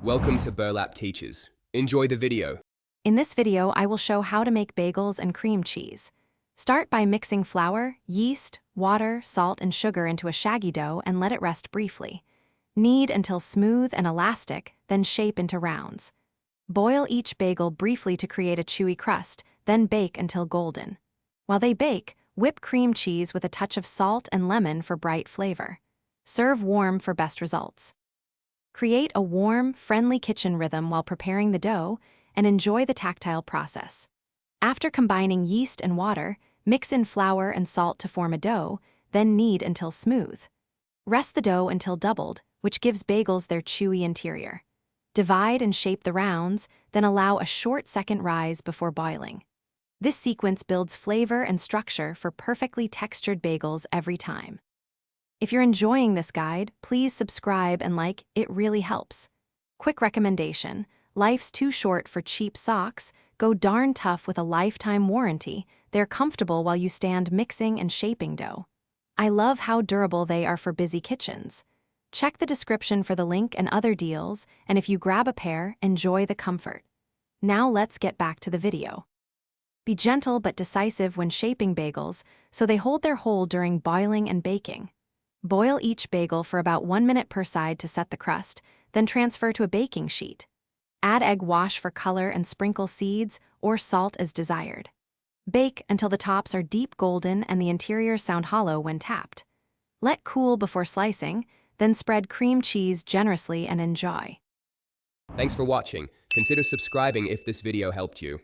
Welcome to Burlap Teachers. Enjoy the video. In this video, I will show how to make bagels and cream cheese. Start by mixing flour, yeast, water, salt, and sugar into a shaggy dough and let it rest briefly. Knead until smooth and elastic, then shape into rounds. Boil each bagel briefly to create a chewy crust, then bake until golden. While they bake, whip cream cheese with a touch of salt and lemon for bright flavor. Serve warm for best results. Create a warm, friendly kitchen rhythm while preparing the dough and enjoy the tactile process. After combining yeast and water, mix in flour and salt to form a dough, then knead until smooth. Rest the dough until doubled, which gives bagels their chewy interior. Divide and shape the rounds, then allow a short second rise before boiling. This sequence builds flavor and structure for perfectly textured bagels every time. If you're enjoying this guide, please subscribe and like, it really helps. Quick recommendation: life's too short for cheap socks. Go darn tough with a lifetime warranty. They're comfortable while you stand mixing and shaping dough. I love how durable they are for busy kitchens. Check the description for the link and other deals, and if you grab a pair, enjoy the comfort. Now let's get back to the video. Be gentle but decisive when shaping bagels so they hold their hold during boiling and baking. Boil each bagel for about 1 minute per side to set the crust, then transfer to a baking sheet. Add egg wash for color and sprinkle seeds or salt as desired. Bake until the tops are deep golden and the interiors sound hollow when tapped. Let cool before slicing, then spread cream cheese generously and enjoy. Thanks for watching. Consider subscribing if this video helped you.